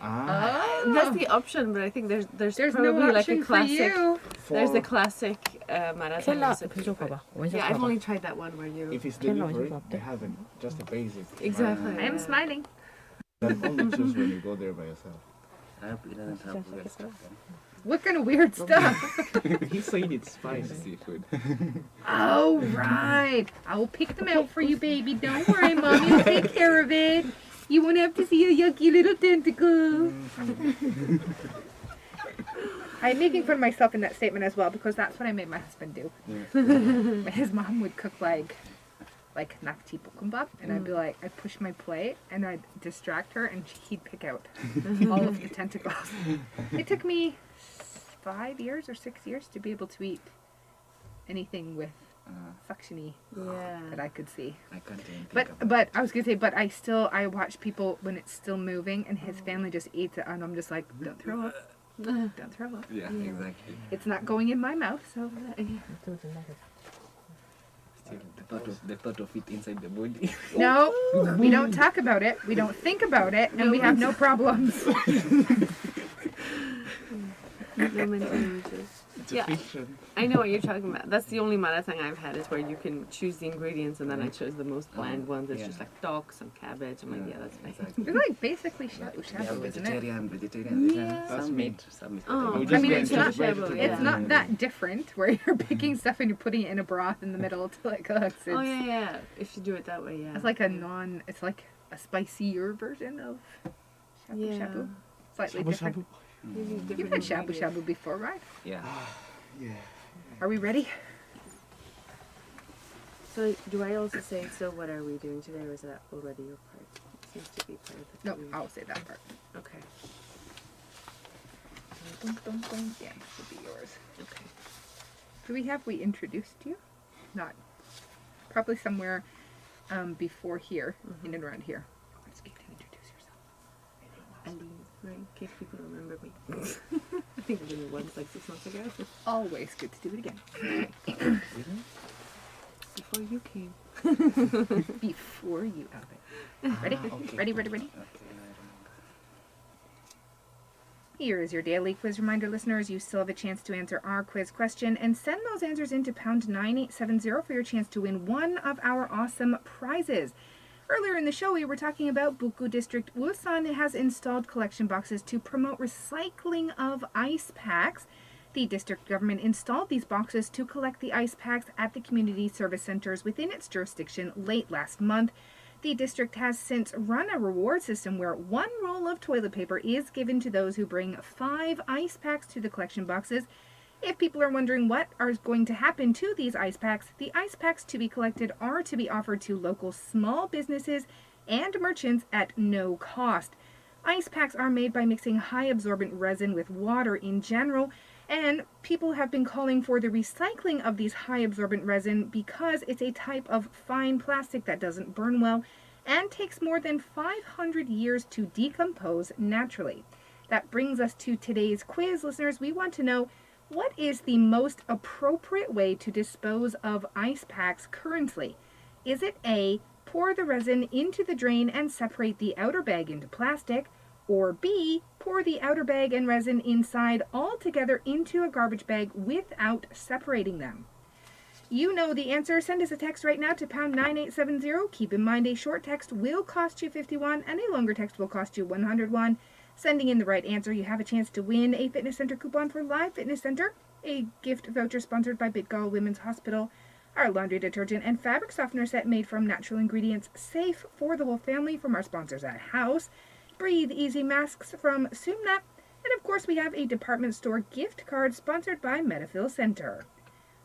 That's the option, but I think there's There's probably no like a option for classic. you. There's the classic maratang 켈라 recipe. 비교 봐봐. 원샷 Yeah, I've 봐봐. only tried that one where you. If it's Kel delivery, 어디서 they 왔대? have it, just the basic. Exactly. I am yeah. smiling. That only choose when you go there by yourself. I hope it doesn't have weird stuff. What kind of weird stuff? He said it's spicy seafood. Oh, right. I will pick them out for you, baby. Don't worry, Mommy will take care of it. You won't have to see a yucky little tentacle. I'm making fun of myself in that statement as well because that's what I made my husband do. Yeah. His mom would cook like nakti bokkeumbap, and I'd be like, I'd push my plate and I'd distract her, and he'd pick out all of the tentacles. It took me 5 years or 6 years to be able to eat anything with suctiony that I could see. I can't even think about But I was gonna say, but I watch people when it's still moving, and his family just eats it, and I'm just like, don't throw up, don't throw up. Yeah, exactly. It's not going in my mouth, so. Still, the thought of it inside the body. No, we don't talk about it. We don't think about it, and we have no problems. No mental images. It's Yeah. a fiction. I know what you're talking about. That's the only maratang I've had is where you can choose the ingredients, and then I chose the most bland ones. It's Yeah. just like dog, some cabbage. I'm like, yeah, that's nice. Exactly. It's like basically shabu Yeah, shabu, isn't it? vegetarian. Yeah. That's Some meat. meat, some meat. Oh, We I just mean, went it's to not- the vegetable. yeah. It's not that different where you're picking stuff and you're putting it in a broth in the middle till it cooks. It's, Oh yeah. If you do it that way, yeah. it's like it's like a spicier version of shabu Yeah. shabu. Slightly Shabu different. shabu. You've had shabu shabu before, right? Yeah. Yeah. Are we ready? So do I also say, so what are we doing today, or is that already your part? It seems to be part of the No, food. I'll say that part. Okay. Dun, dun, dun. Yeah, this will be yours. Okay. We introduced you? Not. Probably somewhere before here, in and around here. Let's get to introduce yourself. Aline, right? In case people remember me. I think I did it once, like 6 months ago. Always good to do it again. Before you came. Before you have it. Ready? okay. Ready? Okay, I remember. Here is your daily quiz reminder, listeners. You still have a chance to answer our quiz question and send those answers into pound 9870 for your chance to win one of our awesome prizes. Earlier in the show, we were talking about Buku District Ulsan has installed collection boxes to promote recycling of ice packs. The district government installed these boxes to collect the ice packs at the community service centers within its jurisdiction late last month. The district has since run a reward system where 1 roll of toilet paper is given to those who bring 5 ice packs to the collection boxes. If people are wondering what is going to happen to these ice packs, the ice packs to be collected are to be offered to local small businesses and merchants at no cost. Ice packs are made by mixing high absorbent resin with water in general, and people have been calling for the recycling of these high absorbent resin because it's a type of fine plastic that doesn't burn well and takes more than 500 years to decompose naturally. That brings us to today's quiz, listeners. We want to know, what is the most appropriate way to dispose of ice packs currently? Is it A, pour the resin into the drain and separate the outer bag into plastic, or B, pour the outer bag and resin inside all together into a garbage bag without separating them? You know the answer. Send us a text right now to pound 9870. Keep in mind, a short text will cost you 51 and a longer text will cost you 101. Sending in the right answer, you have a chance to win a fitness center coupon for Live Fitness Center, a gift voucher sponsored by Bitgal Women's Hospital, our laundry detergent and fabric softener set made from natural ingredients, safe for the whole family from our sponsors at House, Breathe Easy masks from Sumna, and of course we have a department store gift card sponsored by Metafil Center.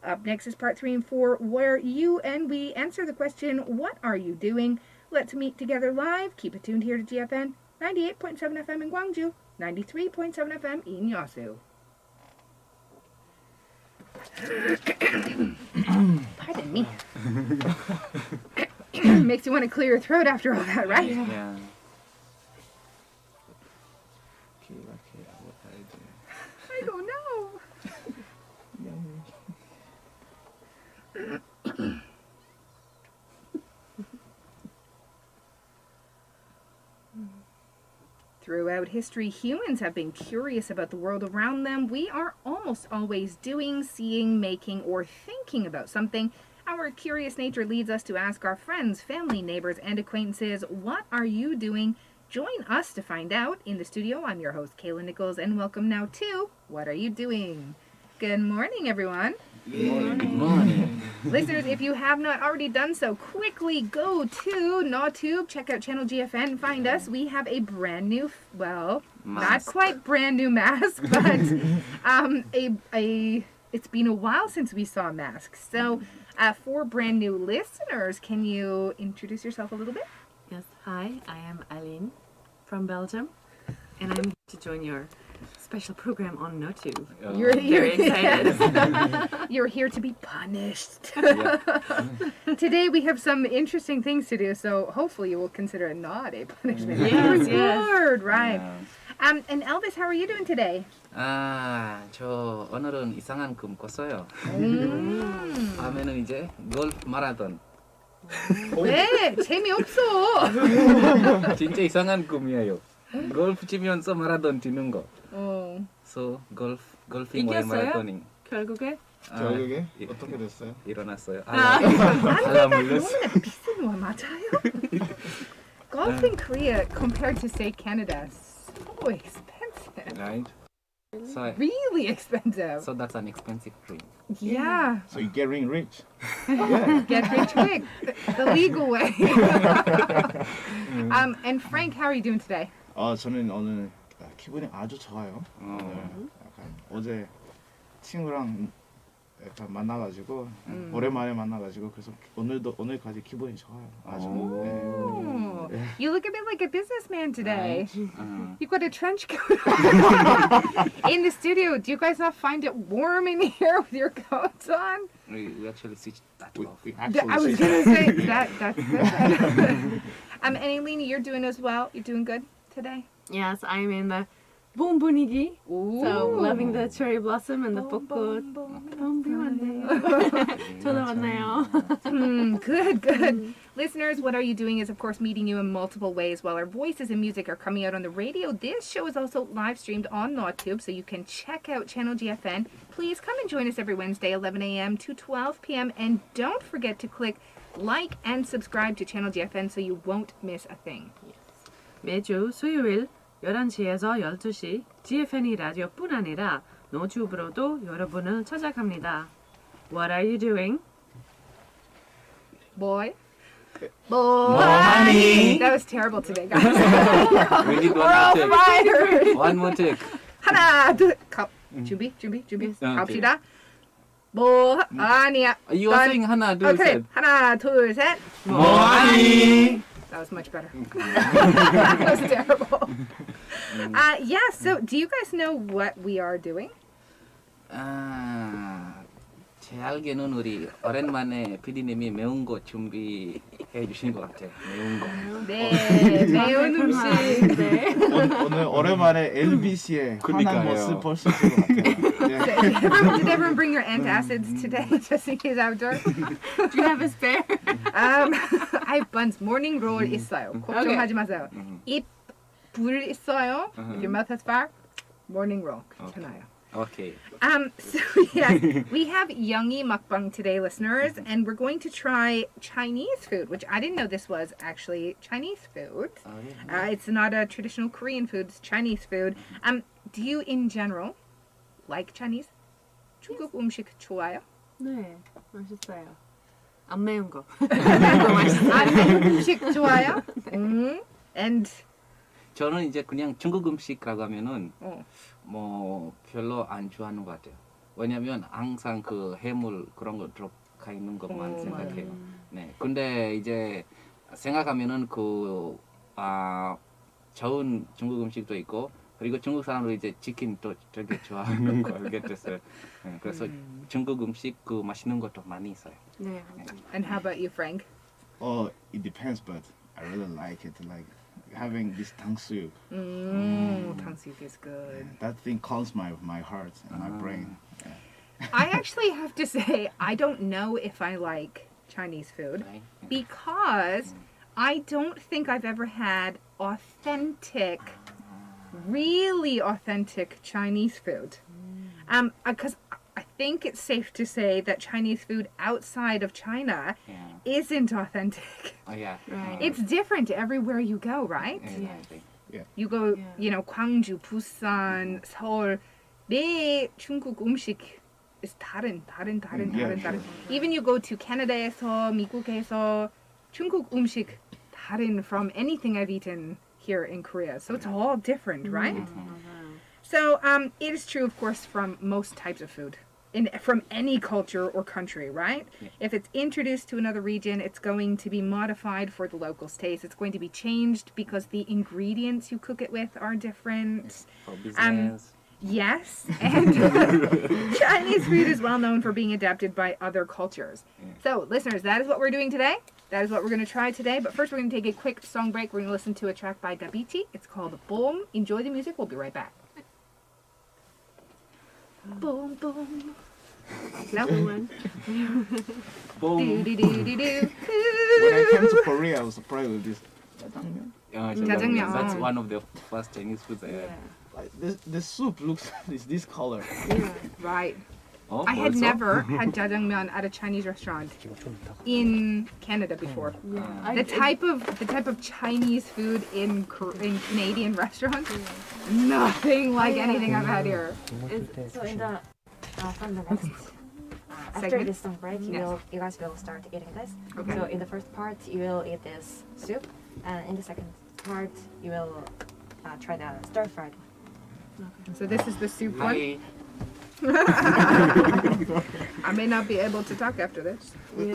Up next is part 3 and 4, where you and we answer the question, what are you doing? Let's meet together live. Keep it tuned here to GFN 98.7 FM in Gwangju, 93.7 FM in Yasu. Pardon me. Makes you want to clear your throat after all that, right? Yeah. What I do. I don't know. Throughout history, humans have been curious about the world around them. We are almost always doing, seeing, making, or thinking about something. Our curious nature leads us to ask our friends, family, neighbors, and acquaintances, what are you doing? Join us to find out. In the studio, I'm your host, Kayla Nichols, and welcome now to What Are You Doing? Good morning, everyone. Good morning. Listeners, if you have not already done so, quickly go to NawTube, check out channel GFN, find us. We have a brand new, well, not Mask. quite brand new mask, but it's been a while since we saw masks. So, for brand new listeners, can you introduce yourself a little bit? Yes, hi, I am Aline from Belgium, and I'm here to join your special program on NoTube. You're Very excited. You're here to be punished. Yeah. Today we have some interesting things to do, so hopefully you will consider it not a punishment. Yes, yes. Good, right. Yeah. And Elvis, how are you doing today? 저 오늘은 이상한 꿈 꿨어요. 음. 밤에는 이제 골프 마라톤. 왜? 재미없어. 진짜 이상한 꿈이에요. 골프 치면서 마라톤 뛰는 거. So 골핑 와의 이겼어요? 마라토닝. 결국에 결국에 예. 어떻게 됐어요? 일어났어요. 한국에다 물렸어. 그러면 비싼 거 맞아요? Golf in Korea compared to say Canada, so expensive. Right? So Really expensive. so that's an expensive dream. Yeah. So you getting rich? Get rich quick. The legal way. And Frank, how are you doing today? 저는 오늘 기분이 아주 좋아요. 어. 약간 어제 친구랑 약간 만나가지고 오랜만에 만나가지고 그래서 오늘까지 기분이 좋아요. 아주. Oh, you look a bit like a businessman today. You've got a trench coat on. In the studio, do you guys not find it warm in here with your coats on? We actually switched that off. We I actually was going to say that's good. And Elena, you're doing as well. You're doing good today. yes, I'm in the 봄 분위기. So loving the cherry blossom and the 벚꽃. 봄 비왔네요. 저도 왔네요. Good. Listeners, What Are You Doing is, of course, meeting you in multiple ways. While our voices and music are coming out on the radio, this show is also live streamed on NawTube, so you can check out channel GFN. Please come and join us every Wednesday, 11 a.m. to 12 p.m. And don't forget to click like and subscribe to channel GFN so you won't miss a thing. 매주 수요일 11시에서 12시 GFN의 라디오뿐 아니라 노튜브로도 여러분을 찾아갑니다. What are you doing? Boy. Honey. That was terrible today, guys. We did We're all one more take. fired. One more take. 하나, 둘, 준비. 갑시다. 뭐 아니야. You are saying 하나 둘 Okay, 셋. 하나, 둘, 셋. 뭐하니? That was much better. That was terrible. Yeah, so do you guys know what we are doing? 제 알기로는 우리 오랜만에 PD님이 매운 거 준비해 주신 것 같아요. 매운 거. 네, 매운 음식. 네. 오늘 오랜만에 LBC의 그러니까요. 환한 모습 볼 수 있을 것 같아요. 네. Did everyone bring your antacids today, just in case after? Do you have a spare? I have buns. Morning roll 있어요. 걱정하지 마세요. 입불 있어요. If your mouth has fire, morning roll. 괜찮아요. Okay. So yes, we have Youngie Mukbang today, listeners, and we're going to try Chinese food, which I didn't know this was actually Chinese food. It's not a traditional Korean food, it's Chinese food. Do you, in general, like Chinese? 중국 음식 좋아요? 네, 맛있어요. 안 매운 거. 안 매운 음식 좋아요? And 저는 이제 그냥 중국 음식이라고 하면은 어. 뭐 별로 안 좋아하는 것 같아요. 왜냐면 항상 그 해물 그런 거 들어가 있는 것만 생각해요. 네. 근데 이제 생각하면은 그 좋은 중국 음식도 있고 그리고 중국 사람들 이제 치킨 또 되게 좋아하는 거 알게 됐어요. 네, 그래서 중국 음식 그 맛있는 것도 많이 있어요. 네. And how about you, Frank? It depends, but I really like it. Like having this 탕수육. 탕수육 is good. That thing calms my heart and my brain. I actually have to say, I don't know if I like Chinese food Right? because I don't think I've ever had authentic really authentic Chinese food. Because I think it's safe to say that Chinese food outside of China Yeah. isn't authentic. Oh yeah. Right. It's different everywhere you go, right? Exactly. You go, Yeah. you know, Gwangju, Busan, Seoul. 내 중국 음식 is 다른. Even you go to Canada에서, 미국에서 중국 음식 다른 from anything I've eaten here in Korea. So it's all different, right? So it is true, of course, from most types of food. From any culture or country, right? Yeah. If it's introduced to another region, it's going to be modified for the local's taste. It's going to be changed because the ingredients you cook it with are different. For business. Yes, and Chinese food is well known for being adapted by other cultures. Yeah. So, listeners, that is what we're doing today. That is what we're going to try today. But first, we're going to take a quick song break. We're going to listen to a track by Gabiti. It's called Boom. Enjoy the music. We'll be right back. Boom, boom. No? One. Boom. Do-do-do-do-do. When I came to Korea, I was surprised with this. Jjajangmyeon. That's one of the first Chinese foods I had. Like the soup looks is this color. Yeah. Right. Oh, I had 벌써? never had jjajangmyeon at a Chinese restaurant in Canada before. Yeah. The type of Chinese food in Canadian restaurants, nothing like anything I've had here. So in the from the next after Segment? this song break, Yes. you guys will start eating this. Okay. So in the first part, you will eat this soup, and in the second part, you will try the stir fried one. So this is the soup one. Hi. I may not be able to talk after this. Yeah,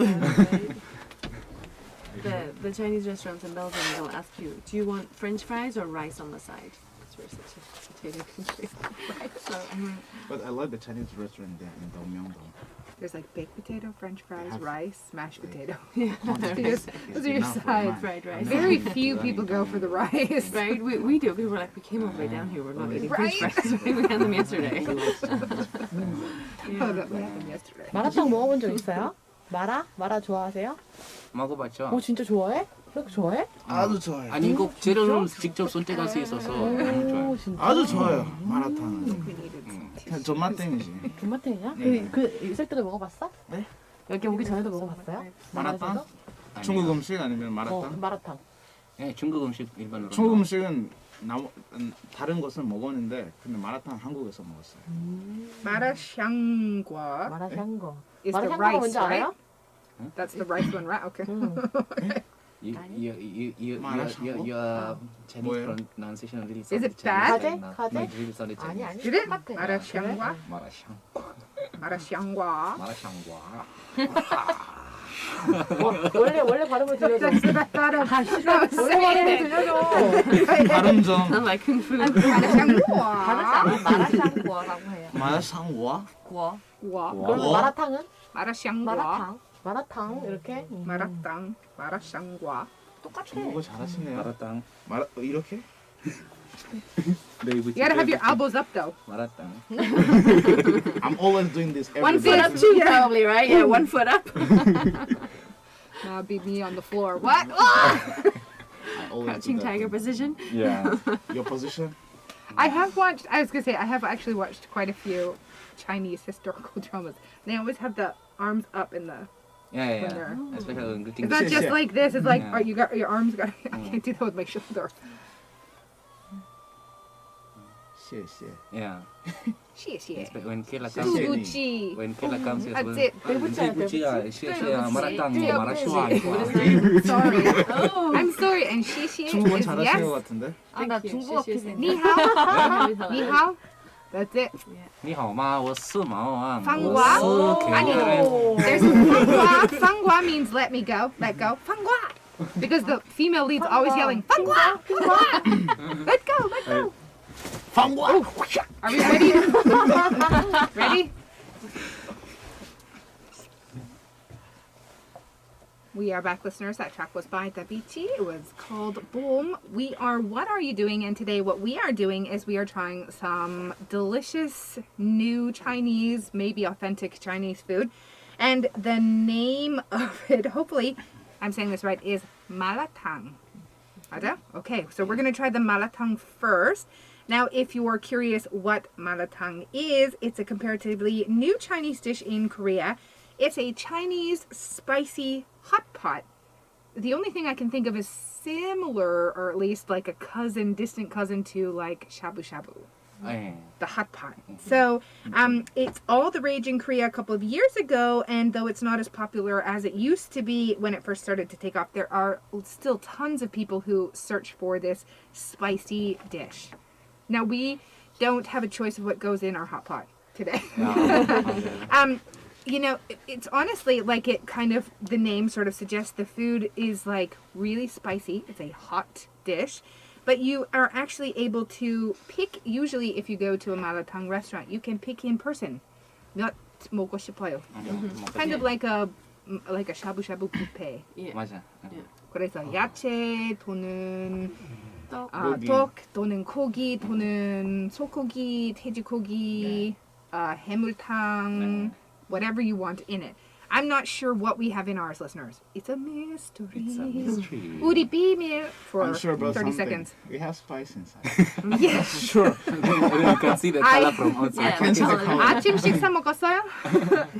right. The Chinese restaurants in Belgium, they'll ask you, do you want French fries or rice on the side? Because we're such a potato country. So, But I like the Chinese restaurant there in Daomyeong. There's like baked potato, French fries, rice, mashed potato. yeah. Those are your sides. Fried rice. Very few people go for the rice. Right, we do. We were like, we came all the way down here. We're not eating French Right. fries. We had them yesterday. Oh, that happened yesterday. 마라탕 먹어본 적 있어요? 마라 좋아하세요? 먹어봤죠? 진짜 좋아해? 그렇게 좋아해? 아주 좋아요. 아니 이거 재료를 직접 선택할 수 있어서 너무 좋아요. 진짜? 아주 좋아요. 마라탕. We needed some 그냥 존맛땡이지. 존맛탱이야? 네. 그 있을 때도 먹어봤어? 네. 여기 오기 전에도 먹어봤어요? 마라탕? 아니요. 중국 음식 아니면 마라탕? 마라탕. 네, 중국 음식 일반으로. 중국 음식은 다른 것은 먹었는데 근데 마라탕 한국에서 먹었어요. 마라샹과 마라샹궈. is the 마라샹궈가 rice, 뭔지 right? 알아요? That's the rice one, right? Okay. You Chinese 뭐예요? pronunciation really Is it sounded bad? Chinese right now. 가재? No, it really sounded 아니 Chinese. 아니. Did it? 똑같아. 마라샹과? 마라샹. 마라샹과. 마라샹과. 원래 발음을 들려줘. That 원래 발음을 들려줘. 발음 좀 Not like kung fu. 마라샹과. 마라샹궈라고 해요. 마라샹과? 궈. 와. 그럼 마라탕은? 마라샹과. 마라탕 이렇게? 마라탕. 마라샹과. 똑같아. 중국어 잘하시네요. 마라탕. 이렇게? 네이버 You gotta have your elbows up though. 마라탕. I'm always doing this every One day. foot up too, Probably, right? Yeah, 1 foot up. Now be me on the floor. What? I always do Crouching that. tiger position. Yeah. Your position? I have watched. I was gonna say I have actually watched quite a few Chinese historical dramas. They always have the arms up in the. Yeah. Winner. Especially in It's not just like this. It's like Yeah. oh, you got your arms. Got. I can't do that with my shoulder. 谢谢. Yeah. 谢谢. When Kayla Shit. comes, 구구지. when Kayla comes, That's it. 마라탕, 네, 마라슈아. Sorry. I'm sorry. And 谢谢 중국어 is 잘하시는 것 yes. 같은데? 나 Thank you. 중국어 She- she's 퀴즈. in- 你好. 你好. That's it. 你好吗？我是毛王。芳我瓜。是아니. 可爱。 There's fangwa. Fangwa means let me go. Let go. Fangwa. Because the female lead's always yelling fangwa. Fangwa. Let go. Let go. 방과! Are we ready? Ready? We are back, listeners. That track was by Dabichi. It was called Boom. We are What Are You Doing? And today what we are doing is we are trying some delicious new Chinese, maybe authentic Chinese food. And the name of it, hopefully I'm saying this right, is malatang. 맞아? Okay, so we're going to try the malatang first. Now, if you are curious what malatang is, it's a comparatively new Chinese dish in Korea. It's a Chinese spicy hot pot. The only thing I can think of is similar, or at least like a distant cousin to like shabu shabu, 예. the hot pot. So it's all the rage in Korea a couple of years ago, and though it's not as popular as it used to be when it first started to take off, there are still tons of people who search for this spicy dish. Now, we don't have a choice of what goes in our hot pot today. You know, it's honestly like it kind of, the name sort of suggests the food is like really spicy. It's a hot dish. But you are actually able to pick, usually if you go to a malatang restaurant, you can pick in person. 몇 먹고 싶어요. Kind of like a shabu-shabu buffet. Yeah. 맞아. 그래서 야채 또는 떡. 떡 또는 고기 또는 소고기, 돼지고기, 해물탕, whatever you want in it. I'm not sure what we have in ours, listeners. It's a mystery. It's a mystery. 우리 비밀 for I'm sure about 30 something. seconds. We have spice inside. Yes. Sure. You can see the color from outside. Yeah, can see the color. color. 아침 식사 먹었어요?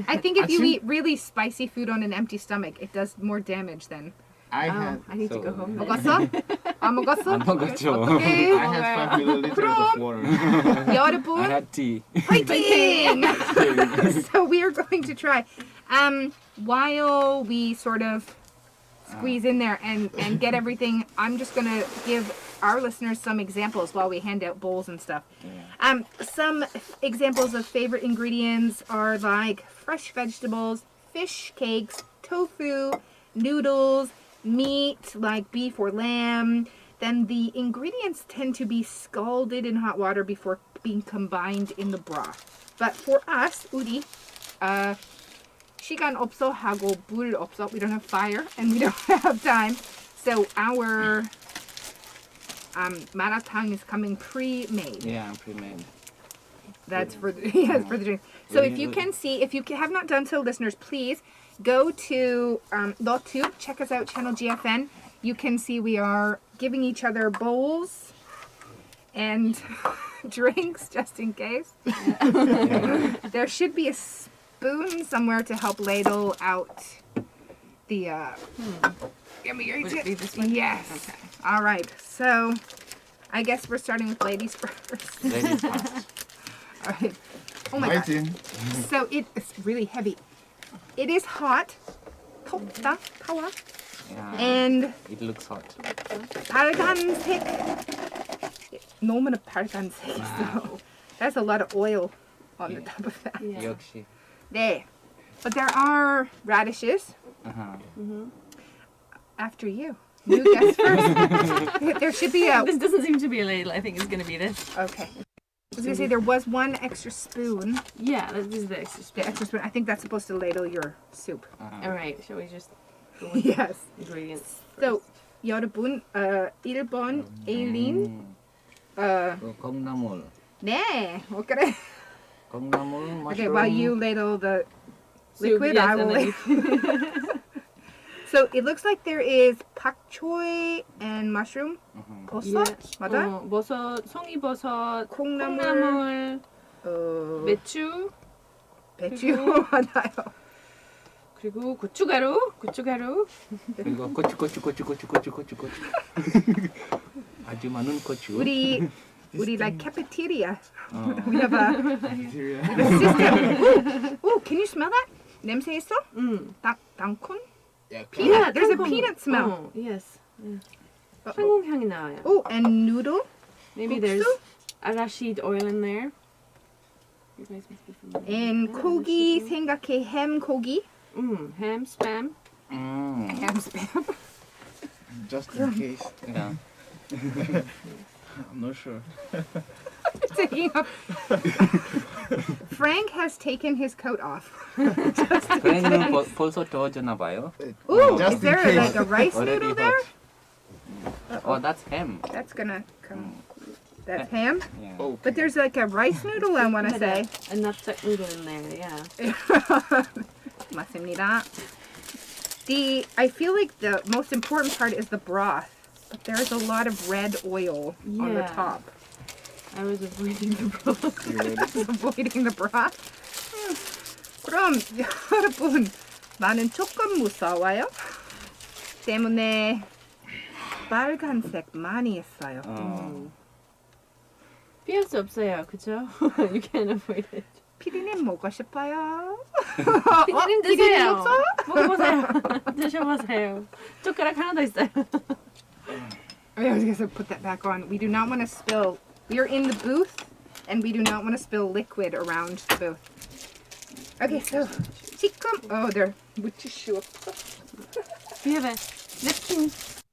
I think if you 아침? eat really spicy food on an empty stomach, it does more damage than. I Oh, had I need to So- go home. then. 먹었어? 안 먹었어? 안 먹었죠. 어떡해? I had 5 milliliters of water. I 여러분, had tea. fighting! So we are going to try. While we sort of squeeze in there and get everything, I'm just going to give our listeners some examples while we hand out bowls and stuff. Some examples of favorite ingredients are like fresh vegetables, fish cakes, tofu, noodles, meat like beef or lamb. Then the ingredients tend to be scalded in hot water before being combined in the broth. But for us, 우리, 시간 없어 하고 물 없어. We don't have fire and we don't have time. So our maratang is coming pre-made. Yeah, pre-made. That's for the, yes, for the drink. So if you can see, if you have not done so, listeners, please go to YouTube, check us out, channel GFN. You can see we are giving each other bowls and drinks just in case. There should be a spoon somewhere to help ladle out the. Would it be this one? Yes. Okay. All right. So I guess we're starting with ladies first. Ladies first. All right. Oh my god. Fighting. So it's really heavy. It is hot. 덥다, 타와. Yeah, And it looks hot. 빨간색. 너무나 빨간색. So that's a lot of oil on the top of that. Yeah. 역시. 네. But there are radishes. Uh-huh. After you. You guess first. There should be a. This doesn't seem to be a ladle. I think it's going to be this. Okay. I was gonna say there was one extra spoon. Yeah, this is the extra The spoon. extra spoon. I think that's supposed to ladle your soup. Uh-huh. All right, shall we just go with Yes. ingredients? So 여러분, 1번 에일린. 그 콩나물. 네. 그래. 콩나물, mushroom. Okay, while you ladle the Soup, liquid, yes, I will. and then ladle. So it looks like there is pak choy and mushroom. 버섯, 맞아? 버섯, 송이버섯, 콩나물, 콩나물, 배추, 배추, 맞아요. 그리고 고춧가루, 고춧가루. 그리고 고추. 아주 많은 고추. 우리 like cafeteria. 어. We have a Bacteria. system. Ooh, can you smell that? 냄새 있어? 땅콩? Yeah, Peanut. There's a 땅콩. peanut smell. Oh, yes. Uh-oh. 한국 향이 나요. Oh, and noodle. Maybe 국수? there's arachid oil in there. You guys must be familiar. And 고기 생각해 ham 고기. Ham, spam. Ham spam. just in case. Yeah. I'm not sure. Taking off. Frank has taken his coat off. 그래는 벌써 더워졌나 봐요. Ooh, Just is there in case. like a rice Already noodle there? hot. Oh, that's ham. That's gonna come. That's ham. Yeah. Oh, But there's like a rice noodle, I want to say. A nutsack noodle in there, yeah. 맞습니다. I feel like the most important part is the broth. But there's a lot of red oil on the Yeah. top. I was avoiding the broth. avoiding the broth. 그럼 여러분 나는 조금 무서워요. 때문에 빨간색 많이 했어요. 피할 수 없어요, 그죠? You can't avoid it. 피디님 먹고 싶어요? 피디님 피디님 드세요. 없어? 먹어보세요. 드셔보세요. 젓가락 하나 더 있어요. I was gonna put that back on. We do not want to spill. We are in the booth, and we do not want to spill liquid around the booth. Okay, so 지금 there. 물티슈 없어? We have a napkin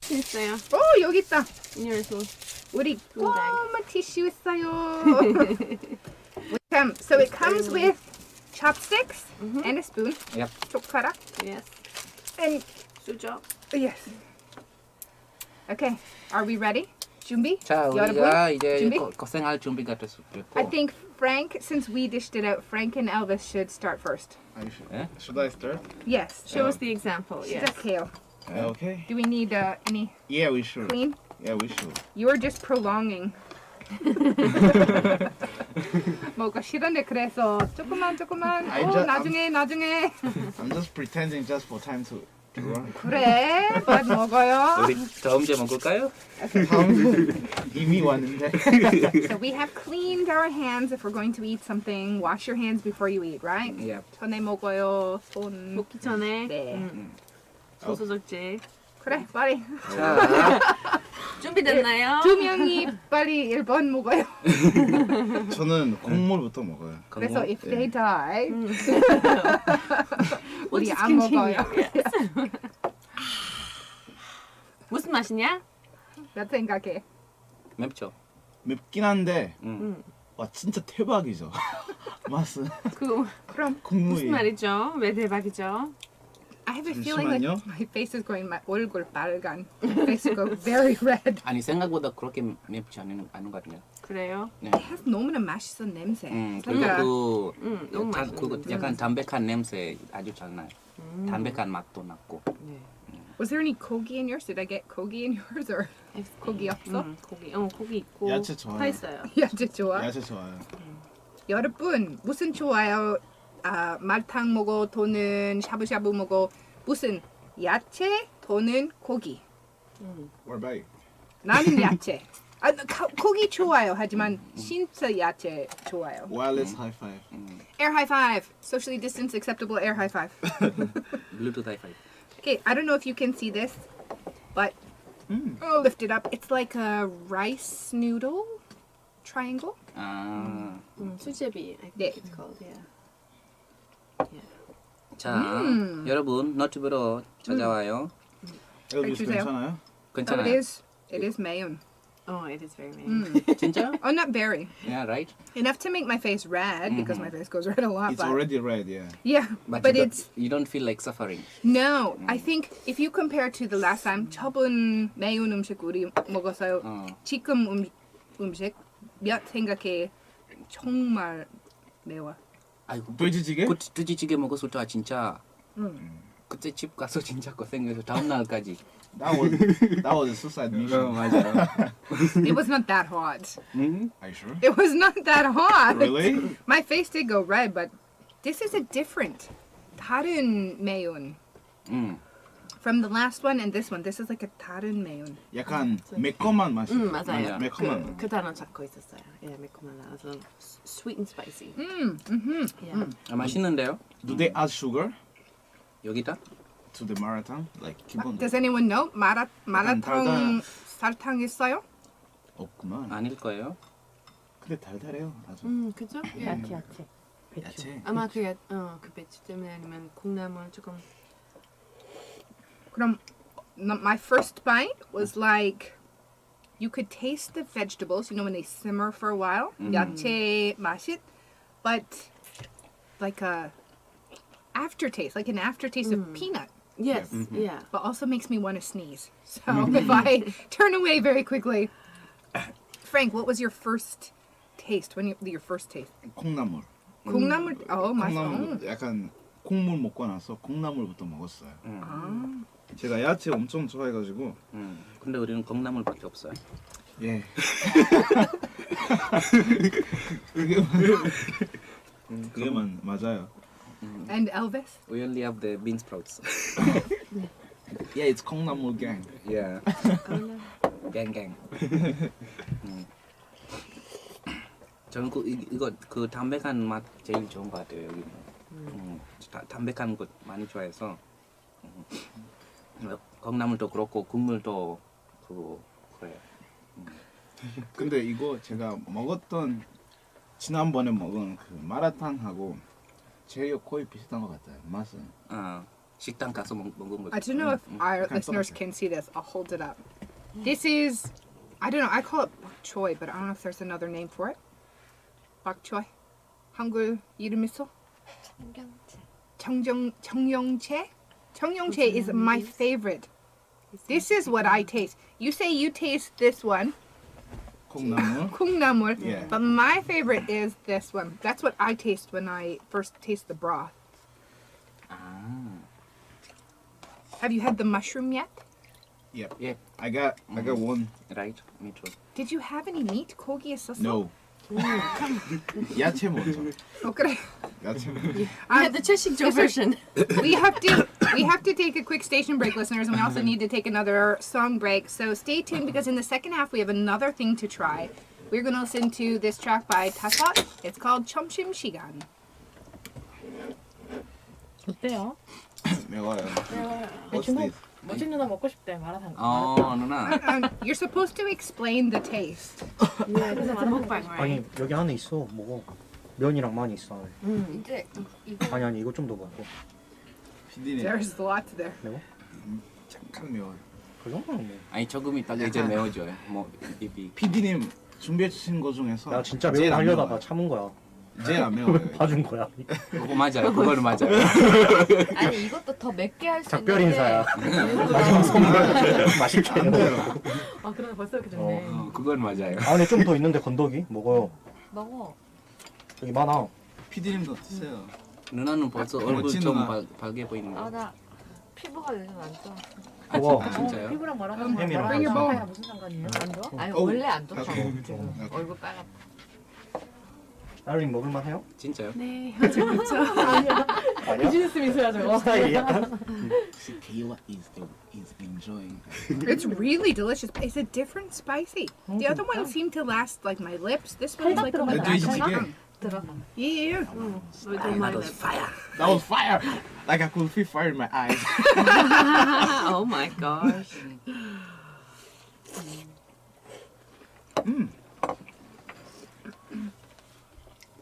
있어요. 오 여기 있다. In your little 우리 Food bag. 꼬마 티슈 있어요. So it comes with chopsticks and a spoon. Yep. 젓가락 yes. and 수저. yes. Okay, are we ready? 준비? 자, 여러분, 우리가 이제 준비? 고생할 준비가 됐고. I think Frank, since we dished it out, Frank and Elvis should start first. Should I start? Yes. Show us the example. Yes. 시작해요. Okay. Do we need any Yeah, we should. clean? Yeah, we should. You are just prolonging. 뭐가 싫은데 그래서 조금만 I 오 just- 나중에 I'm just pretending just for time to run. 그래 밥 먹어요. 우리 다음 주에 먹을까요? 다음 이미 왔는데. So we have cleaned our hands if we're going to eat something. Wash your hands before you eat, right? Yep. 전에 먹어요. 손. 먹기 전에 네. 소소적지. 그래 빨리. 자, 준비됐나요? 두 명이 빨리 1번 먹어요. 저는 곡물부터 먹어요. 그래서 if 예. they die We'll 우리 just 안 continue. 먹어요. Yes. 무슨 맛이냐? 몇 생각해? 맵죠? 맵긴 한데 음. 와 진짜 대박이죠. 맛은 그 그럼 국물이. 무슨 말이죠? 왜 대박이죠? I have a feeling like 잠시만요. my face is going, my 얼굴 빨간. My face will go very red. 아니 생각보다 그렇게 맵지 않은 것 같네요. 그래요? 네. 너무나 맛있어 냄새. 그리고 그러니까 너무 다, 맛있어. 약간 담백한 냄새 아주 잘 나요. 담백한 맛도 났고. Was there any kogi in yours? Did I get kogi in yours or kogi 없어? 고기, 고기 있고 야채 좋아요. 다 있어요. 야채 좋아. 야채 좋아요. 여러분 무슨 좋아요? 말탕 먹어 또는 샤브샤브 먹어 무슨 야채 또는 고기? What about you? 나는 야채. 고기 좋아요. 하지만 진짜 야채 좋아요. Wireless high five. Air high five. Socially distanced acceptable air high five. 블루투스 하이파이. Okay, I don't know if you can see this, but I'll lift it up. It's like a rice noodle triangle. 아, 수제비, I think 네. it's called. Yeah. 자, 여러분 너튜브로 찾아와요. 여기 주세요. 괜찮아요? So 괜찮아요. it is mayon. Oh, it is very main. 진짜? Oh, not very. Yeah, right. Enough to make my face red because my face goes red a lot. It's But already red, yeah. yeah, But, but you, it's you don't feel like suffering. no. I think if you compare to the last time, 처분 매운 음식 우리 먹었어요. 지금 음식 몇 생각해 정말 매워. 아이고, 돼지찌개? 그 돼지찌개 먹었을 때 진짜 그때 집 가서 진짜 고생해서 다음 날까지. That was a suicide mission. 맞아요. It was not that hot. 음? Are you sure? It was not that hot. Really? My face did go red, but this is a different. 다른 매운. From the last one and this one, this is like a 다른 매운. 약간 매콤한 맛이. 맞아요. 매콤한. 그 단어 잡고 있었어요. 예, 매콤한 단어. Sweet and spicy. Yeah. 아, 맛있는데요? Do they add sugar 여기다? to the marathon? Like 기본 Does anyone know? 달달. 마라탕 설탕 있어요? 없구만. 아닐 거예요. 근데 달달해요. 아주. 그죠? 야채. 야채. 아마 그 배추 때문에 아니면 콩나물 조금. 그럼 my first bite was like you could taste the vegetables, you know, when they simmer for a while. 야채 맛이, but like a aftertaste, like an aftertaste of peanut. Yes. Yeah. But also makes me want to sneeze. So if I turn away very quickly. Frank, what was your first taste? Your first taste? 콩나물. 콩나물. Oh, 콩나물 맛있어. 약간 콩물 먹고 나서 콩나물부터 먹었어요. 제가 야채 엄청 좋아해가지고. 근데 우리는 콩나물밖에 없어요. 예. 그게만 맞아요. And Elvis? We only have the bean sprouts. Yeah, it's 콩나물 gang. Yeah. gang. 저는 이거 그 담백한 맛 제일 좋은 것 같아요 여기는. 담백한 것 많이 좋아해서 콩나물도 그렇고 국물도 그래요. 근데 이거 제가 먹었던 지난번에 먹은 그 마라탕하고 제일 거의 비슷한 것 같아요. 맛은. 식당 가서 먹은 거. I don't know if our Can't listeners stop it. can see this. I'll hold it up. This is, I don't know, I call it bok choy, but I don't know if there's another name for it. Bok choy. 한글 이름 있어? 청경채? 청경채 is my favorite. This is what I taste. You say you taste this one, 콩나물. 콩나물, Yeah. but my favorite is this one. That's what I taste when I first taste the broth. Have you had the mushroom yet? Yep. Yeah. I got one. Right. Me too. Did you have any meat? 고기 있었어? No. 야채 먼저. 그래. 야채 먼저. Yeah, the Cheshire version. We have to take a quick station break, listeners, and we also need to take another song break. So stay tuned because in the second half we have another thing to try. We're going to listen to this track by Tasot. It's called 점심시간. 어때요? 매워요. What's 중국 this? 멋진 누나 먹고 싶대 마라탕. 누나. You're supposed to explain the taste. 네, 그래서 It's a mukbang, right? 아니 여기 안에 있어 먹어. 면이랑 많이 있어. 이제 이거 아니 이거 좀 더 먹고. 피디님 There's lots there. 매워? 잠깐 매워요. 그 정도는 뭐. 아니 조금 있다가 이제 매워져요. 뭐 입이. 피디님 준비해 주신 거 중에서 나 진짜 제일 매워 안 하려다가 매워요. 참은 거야. 제일 안 매워요. 봐준 거야. 그거 맞아요. 그거는 맞아요. 아니 이것도 더 맵게 할 수 있는데 작별 인사야. 마지막 선물 맛있게 안 돼요. 먹어. 아 그래 벌써 이렇게 됐네. 그건 맞아요. 안에 좀 더 있는데 건더기 먹어요. 먹어. 여기 많아. 피디님도 드세요. 누나는 벌써 얼굴 멋진 좀 누나. 밝게 보이는 거. 나 피부가 요즘 안 좋아. 먹어. 진짜요? 피부랑 뭐랑 햄이랑 뭐랑 먹어. 사이가 무슨 상관이에요? 안 좋아? 아니 어우, 원래 안 좋다고 나도. 지금 나도. 얼굴 빨갛. 딸님 먹을만 해요? 진짜요? 네, 하지 않죠. 아니야? 비즈니스 미소야 저거. 스타일이야? Kayla is enjoying. It's really delicious. It's a different spicy. The other one seemed to last like my lips. This one's like 들어가지 my 돼지찌개. 들어가. Yeah. Within my lips. That was fire. Like I could feel fire in my eyes. Oh my gosh.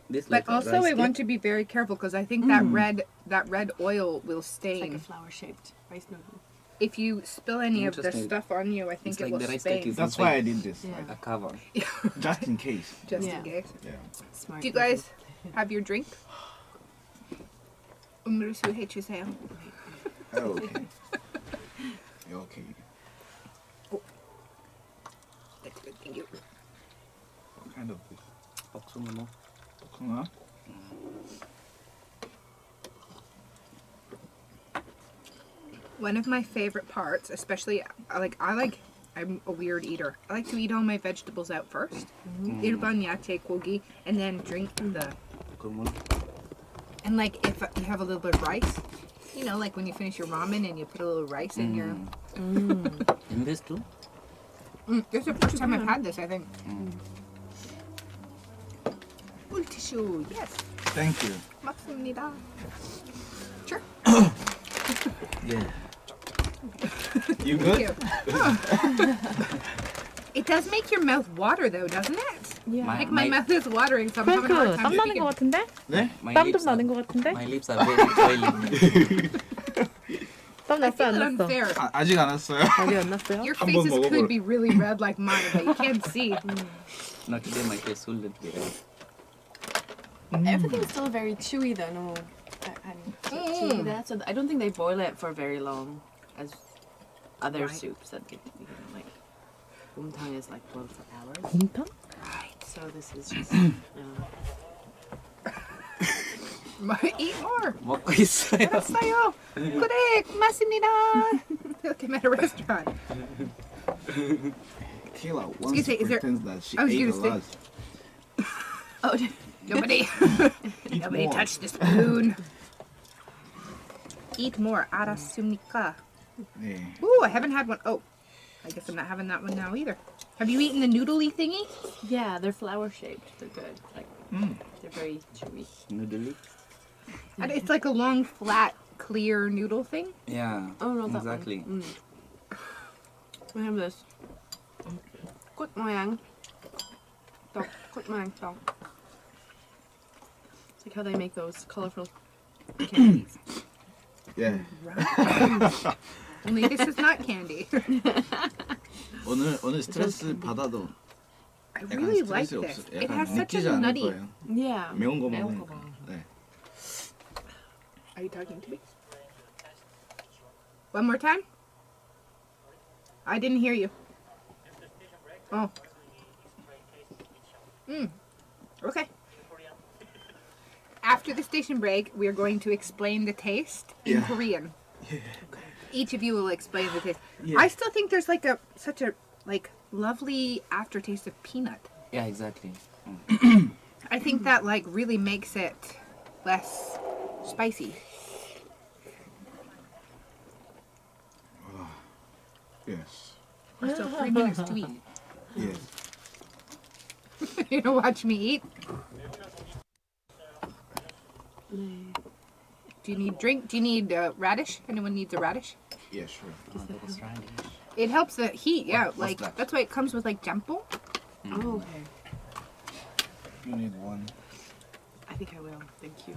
This But like a also, rice I cake? want to be very careful because I think that red oil will It's like stain. a flower-shaped rice noodle. If you spill any of the Interesting. stuff on you, I think It's it like will the rice cake stain. is That's why I did this. Yeah. a cover. Just in case. Just Yeah. in case. Yeah. Smart. Do you guys have your drink? 음료수 해주세요. Okay. Okay. That's good. Thank you. What kind of this? 복숭아. 복숭아? One of my favorite parts, especially I'm a weird eater. I like to eat all my vegetables out first. 일반 야채 고기, and then drink the. 국물. And like if you have a little bit of rice, you know, like when you finish your ramen and you put a little rice in your. In this too? This is the first time I've had this, I think. 물티슈, yes. Thank you. 맞습니다. Sure. Yeah. You Thank good? you. It does make your mouth water though, doesn't it? Like my mouth is watering, so I'm having a hard 프랭크 time 땀 나는 speaking. 것 같은데? 네? My 땀 좀 lips 나는 are, 것 같은데? my lips are very oily. 땀 I 났어 feel 안 it 났어? unfair. 아직 안 왔어요? 아직 안 났어요? Your 한번 faces 먹어볼- could be really red like mine, but you can't see. Not today my face wouldn't be red. Everything's still very chewy though. No, chewy there. So I don't think they boil it for very long, as other Right. soups that get like 곰탕 is like boiled for hours. 곰탕? Right. So this is just. Eat more. 먹고 있어요. 알았어요. 그래, 고맙습니다. Like I'm at a restaurant. Kayla gonna once say, is there- pretends that she I was ate a gonna say- lot. Oh, Nobody. Eat Nobody more. touch the spoon. Eat more. 알았습니까? 네. Ooh, I haven't had one. Oh, I guess I'm not having that one now either. Have you eaten the noodly thingy? yeah, they're flower shaped. They're good. Like they're very chewy. Noodly. And it's like a long, flat, clear noodle thing. Yeah. Oh no, that exactly. one. We have this. 꽃 모양. 떡. 꽃 모양 떡. It's like how they make those colorful candies. Yeah. Only this is not candy. 오늘 스트레스 받아도 I 약간 really like 스트레스 this. 없어. It 약간 has such 느끼지 a 않을 nutty. 거예요. Yeah. 매운 거 매운 먹으니까. 거 먹어. 네. Are you talking to me? One more time? I didn't hear you. Oh. Okay. After the station break, we are going to explain the taste in Yeah. Korean. Each of you will explain the taste. Yeah. I still think there's like such a lovely aftertaste of peanut. Yeah, exactly. I think that like really makes it less spicy. Yes. We're still 3 minutes to eat. Yes. You don't watch me eat. Do you need drink? Do you need radish? Anyone needs a radish? Yeah, sure. It helps the heat. Yeah, What's like that? that's why it comes with like jumbo. Oh, okay. You need one. I think I will. Thank you.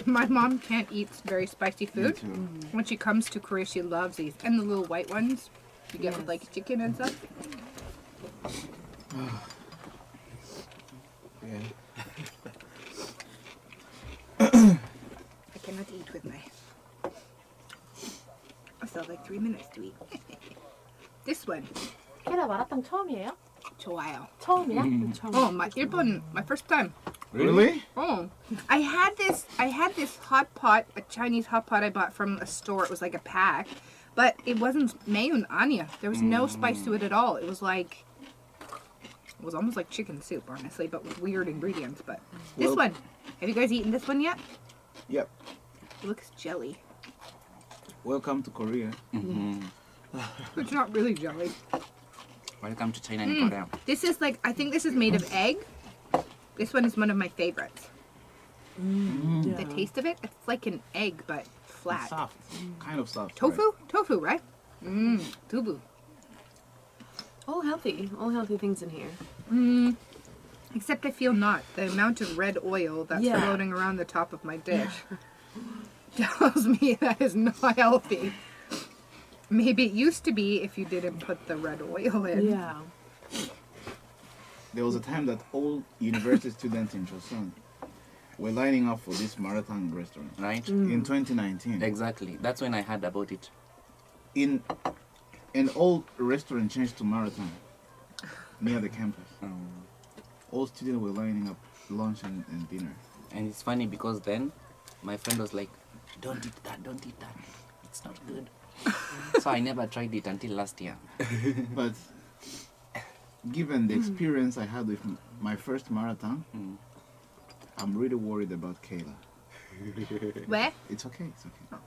My mom can't eat very spicy Me food. too. When she comes to Korea, she loves these and the little white ones you get with like chicken and stuff. Yeah. I cannot eat with my. I still have like 3 minutes to eat. This one, 케라 마라탕 처음이에요? 좋아요. 처음이야? Oh, my first time. Really? Oh, I had this hot pot, a Chinese hot pot I bought from a store. It was like a pack, but it wasn't mayo and onion. There was no spice to it at all. It was almost like chicken soup, honestly, but with weird ingredients. But this Well- one, have you guys eaten this one yet? Yep. It looks jelly. Welcome to Korea. It's not really jelly. Welcome to China and Korea. This is like, I think this is made of egg. This one is one of my favorites. The taste of it, it's like an egg, but flat. Soft. Kind of soft. Tofu? Tofu, right? Tofu. All healthy things in here. Except I feel not. The amount of red oil that's Yeah. floating around the top of my dish tells me that is not healthy. Maybe it used to be if you didn't put the red oil in. Yeah. There was a time that all university students in Joseon were lining up for this marathon restaurant Right? in 2019. Exactly. That's when I heard about it. In an old restaurant changed to marathon near the campus. All students were lining up lunch and dinner. And it's funny because then my friend was like, don't eat that, don't eat that. It's not good. So I never tried it until last year. But given the experience I had with my first marathon, I'm really worried about Kayla. Where? It's okay.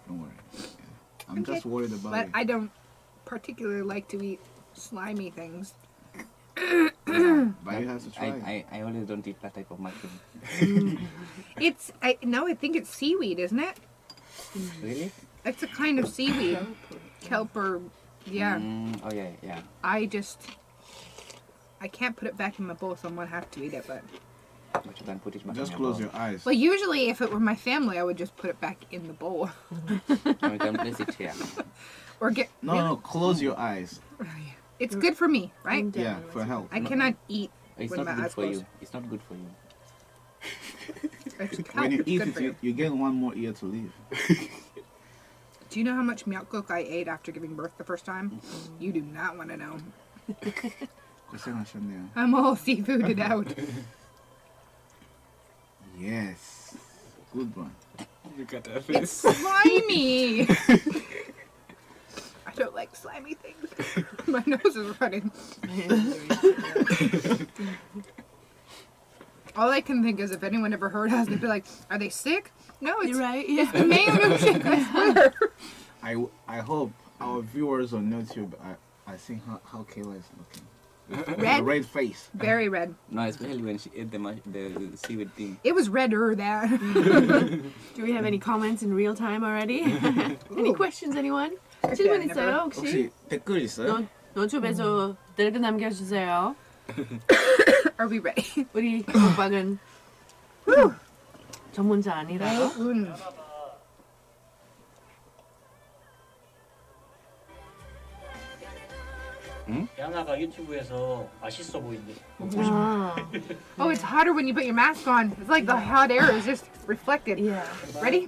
Don't worry. Yeah. I'm just Okay. worried about But it. I don't particularly like to eat slimy things. But you have to try. I always don't eat that type of mushroom. I think it's seaweed, isn't it? Really? It's a kind of seaweed. Kelp or, yeah. Oh yeah, yeah. I can't put it back in my bowl, so I'm gonna have to eat it, but. But you can put it back Just in close your your eyes. Well, usually if it were my family, I would just put it back in the bowl. bowl. And we can place it here. Or get. No, close your eyes. It's good for me, right? Yeah, for health. I cannot eat It's with not my good eyes for closed. you. It's not good for you. It's When you it's eat good it, for you. you get one more ear to live. Do you know how much myeokguk I ate after giving birth the first time? You do not want to know. 고생하셨네요. I'm all seafooded out. Yes. Good one. It's slimy. I don't like slimy things. My nose is running. All I can think is if anyone ever heard us, they'd be like, "Are they sick?" No, it's You're right. Yeah. the main 음식. I swear. I hope our viewers on YouTube I think how Kayla is looking. Red, Red face. very red. No, especially when she ate the seaweed thing. It was redder there. Do we have any comments in real time already? Any questions, anyone? 질문 있어요 혹시? 혹시 댓글 있어요? 노트북에서 댓글 남겨주세요. Are we ready? 우리 먹방은 전문자 아니라요? 야나가 유튜브에서 맛있어 보인대. 아, Oh, it's hotter when you put your mask on. It's like the hot air is just reflected. yeah. Ready?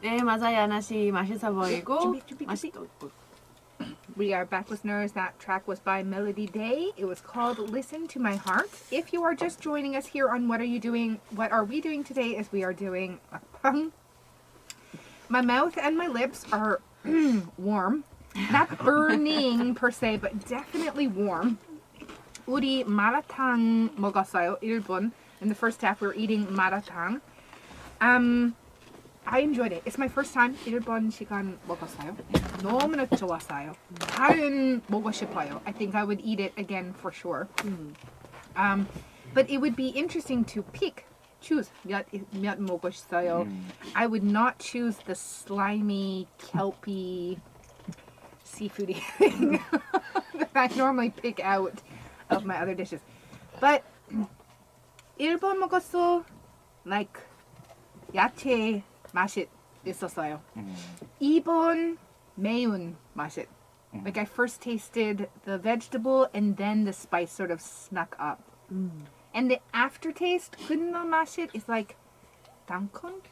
네, 맞아요. 하나씩 맛있어 보이고 준비. 맛있고. We are back, listeners. That track was by Melody Day. It was called Listen to My Heart. If you are just joining us here on What Are You Doing? What Are We Doing Today is we are doing mukbang. My mouth and my lips are warm. Not burning per se, but definitely warm. 우리 마라탕 먹었어요, 일본. In the first half, we were eating 마라탕. I enjoyed it. It's my first time 일본 시간 먹었어요. 너무나 좋았어요. 다른 먹고 싶어요. I think I would eat it again for sure. But it would be interesting to choose 몇 먹고 싶어요. I would not choose the slimy, kelpy, seafoody thing that I normally pick out of my other dishes. But 일본 먹었어, like 야채 맛이 있었어요. 일본 매운 맛이. Like I first tasted the vegetable and then the spice sort of snuck up. And the aftertaste, 끝나 맛이 is like 당근?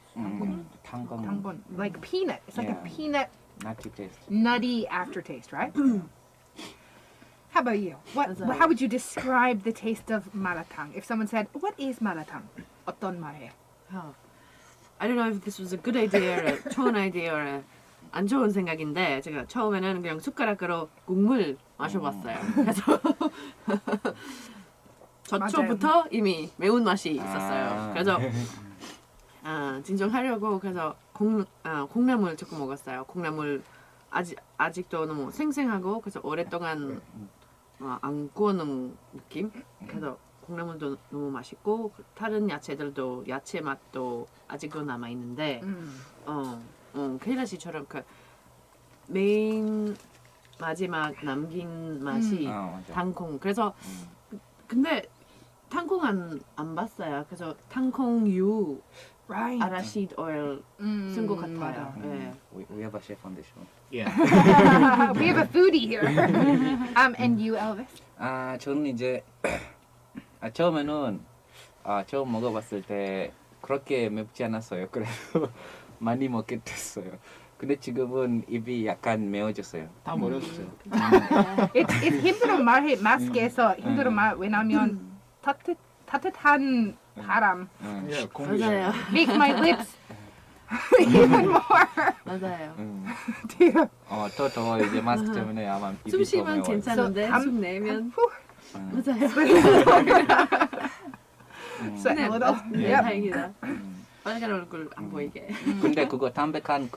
당근. Like peanut. It's like a Yeah. peanut Nutty taste. nutty aftertaste, right? How about you? 맞아요. How would you describe the taste of maratang? If someone said, "What is maratang?" 어떤 말이에요? I don't know if this was a good idea or a 좋은 idea or a 안 좋은 생각인데 제가 처음에는 그냥 숟가락으로 국물 마셔봤어요. 그래서 저초부터 이미 매운 맛이 있었어요. 그래서 진정하려고 그래서 콩나물 조금 먹었어요. 콩나물 아직도 너무 생생하고 그래서 오랫동안 안 구워놓은 느낌. 그래서 콩나물도 너무 맛있고 다른 야채들도 야채 맛도 아직도 남아 있는데 케이라 씨처럼 그 메인 마지막 남긴 맛이 맞아. 땅콩. 그래서 근데 땅콩 안 봤어요. 그래서 땅콩유 Right. 아라시드 오일 쓴 것 같아요. 네. We have a chef on the show. Yeah. We have a foodie here. And you, Elvis? 저는 이제 처음에는 처음 먹어봤을 때 그렇게 맵지 않았어요. 그래서 많이 먹게 됐어요. 근데 지금은 입이 약간 매워졌어요. 다 버렸어요. It's 힘들어 말해 마스크에서 힘들어 말 왜냐면 따뜻한 바람 Yeah, 맞아요. make my lips even more. 맞아요. 더 더워 이제 마스크 때문에 아마 입이 숨 더 쉬면 매워요. 괜찮은데 So, 숨 내면 맞아요. Sweating a 네, little. 네, Yep. 다행이다. 빨간 얼굴 안 보이게. 근데 그거 담백한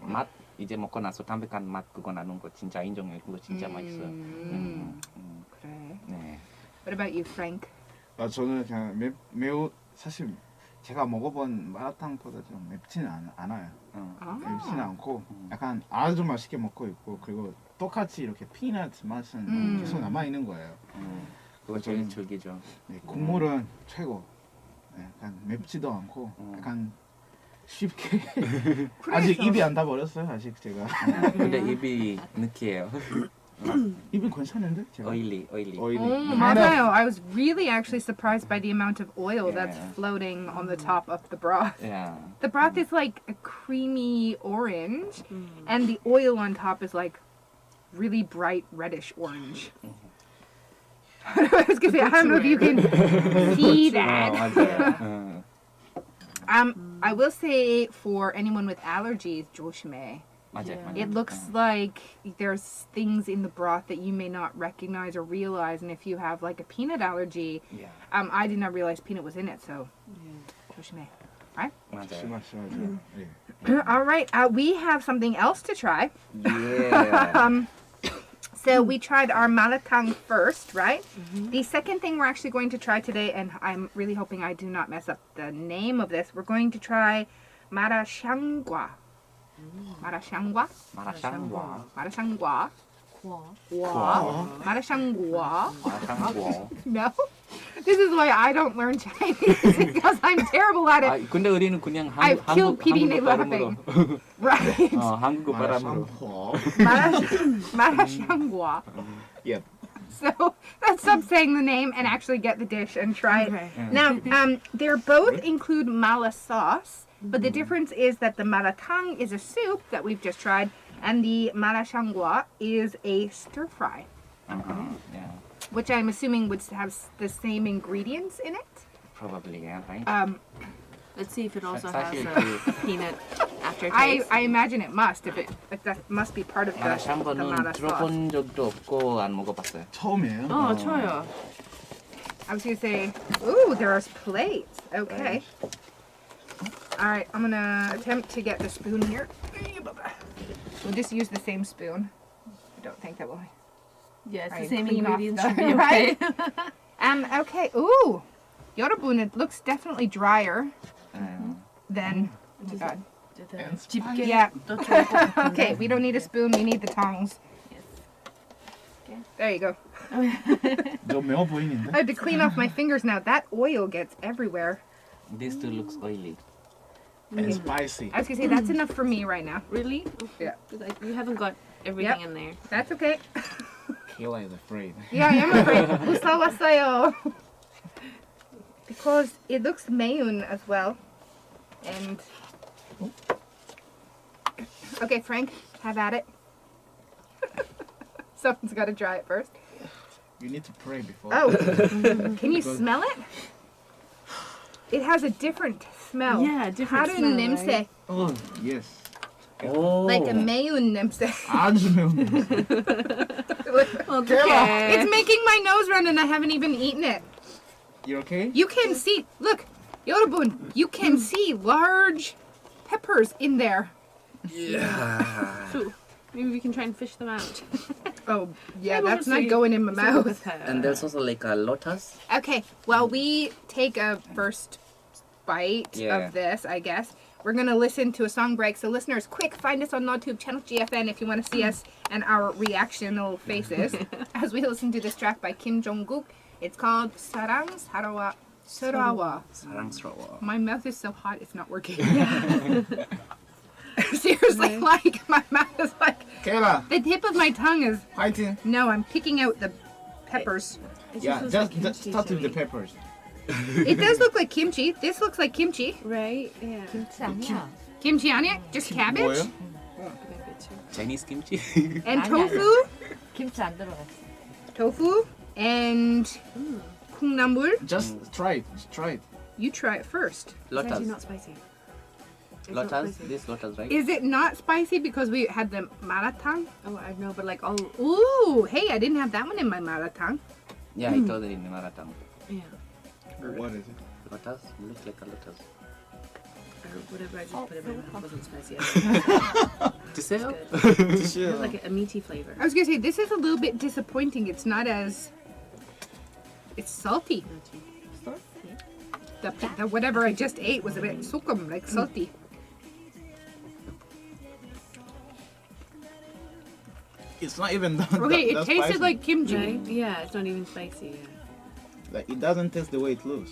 맛 이제 먹고 나서 담백한 맛 그거 나는 거 진짜 인정해요. 그거 진짜 맛있어요. 그래. 네. What about you, Frank? 저는 그냥 매우 사실 제가 먹어본 마라탕보다 좀 맵지는 않아요. 맵지는 않고 약간 아주 맛있게 먹고 있고 그리고 똑같이 이렇게 피넛 맛은 계속 남아 있는 거예요. 그거 제일 즐기죠. 네, 국물은 최고. 네, 약간 맵지도 않고 약간 쉽게 아직 입이 안 다 버렸어요. 아직 제가 근데 입이 느끼해요. 입이 괜찮은데 제가 오일리. 맞아요. I was really actually surprised by the amount of oil that's Yeah. floating on the top of the broth. Yeah. The broth is like a creamy orange, and the oil on top is like really bright reddish orange. I was gonna say, I don't know if you can see that. 맞아요. I will say for anyone with allergies, 조심해. 맞아요. 맞아요. It looks like there's things in the broth that you may not recognize or realize, and if you have like a peanut allergy, Yeah. I did not realize peanut was in it, so 조심해. Right? 맞아요. 심하죠. 예. All right, we have something else to try. Yeah. So we tried our malatang first, right? The second thing we're actually going to try today, and I'm really hoping I do not mess up the name of this, we're going to try marashangwa. Marashangwa? 마라샹궈. Marashangwa. Wow. Marashangwa. 마라샹궈. No? This is why I don't learn Chinese, because I'm terrible at 아, it. 근데 우리는 그냥 I've killed PD 한국 발음으로. Right. 한국 발음으로. Marashangwa. Yep. So let's stop saying the name and actually get the dish and try it. Okay. Now, they're both include mala sauce, but the difference is that the malatang is a soup that we've just tried, and the marashangwa is a stir fry, Yeah. which I'm assuming would have the same ingredients in it. Probably, yeah, right? Let's see if it also 사실 has 그 a peanut aftertaste. I imagine it must, if that must be part of the 마라샹궈는 mala sauce. 들어본 적도 없고 안 먹어봤어요. 처음이에요. 좋아요. I was gonna say, ooh, there's plates. Okay. All right, I'm gonna attempt to get the spoon here. We'll just use the same spoon. I don't think that will. Yeah, it's Right, the same clean off ingredients the- should be okay. Okay. Ooh, 여러분, it looks definitely drier than. Oh my God. 집게 Yeah. 또 좋을 것 같은데. Okay, we don't need a spoon. We need the tongs. There you go. 좀 매워 보이는데. I have to clean off my fingers now. That oil gets everywhere. This too looks oily. And spicy. I was gonna say that's enough for me right now. Really? Yeah. You haven't got everything Yep. in there. That's okay. Kayla is afraid. Yeah, I am afraid. 무서웠어요. Because it looks mayun as well. And okay, Frank, have at it. Someone's got to try it first. You need to pray before. Oh, can you smell it? It has a different smell. Yeah, different 다른 smell, 냄새. right? Oh, yes. 오. Like a mayun 냄새. 아주 매운 냄새. Okay. It's making my nose run and I haven't even eaten it. You okay? You can see, look, 여러분, you can see large peppers in there. So, maybe we can try and fish them out. Oh, yeah, Maybe we'll that's not see. going in my mouth. With her. And there's also like a lotus. Okay, well, we take a first bite Yeah. of this, I guess. We're going to listen to a song break. So, listeners, quick, find us on NodTube, channel GFN, if you want to see us and our reactional faces as we listen to this track by Kim Jong-guk. It's called 사랑스러워. 사랑스러워. My mouth is so hot, it's not working. Seriously, like, my mouth is like, Kayla, the tip of my tongue is, fighting. no, I'm picking out the peppers. It Yeah, looks just, like just kimchi start to with the me. peppers. It does look like kimchi. This looks like kimchi. Right? Yeah. 김치 아니야. Kimchi 아니야? Just cabbage? 뭐예요? Chinese kimchi. And 아니, tofu? 김치 안 들어갔어. Tofu and 콩나물. Just try it. Just try it. You try it first. It's actually Lotus. not spicy. It's not Lotus. spicy. This lotus, right? Is it not spicy because we had the malatang? Oh, I know, but like all. Ooh, hey, I didn't have that one in my malatang. Yeah, I told it in the marathon. Yeah. What is it? Lotus looks like a lotus. Or whatever I just put in my mouth wasn't spicy. 드세요. It had like a meaty flavor. I was gonna say, this is a little bit disappointing. It's not as... It's salty. The whatever I just ate was a bit sukum, like salty. It's not even that. Okay, that it tasted spicy. like kimchi. Right? Yeah, it's not even spicy. Yeah. Like it doesn't taste the way it looks.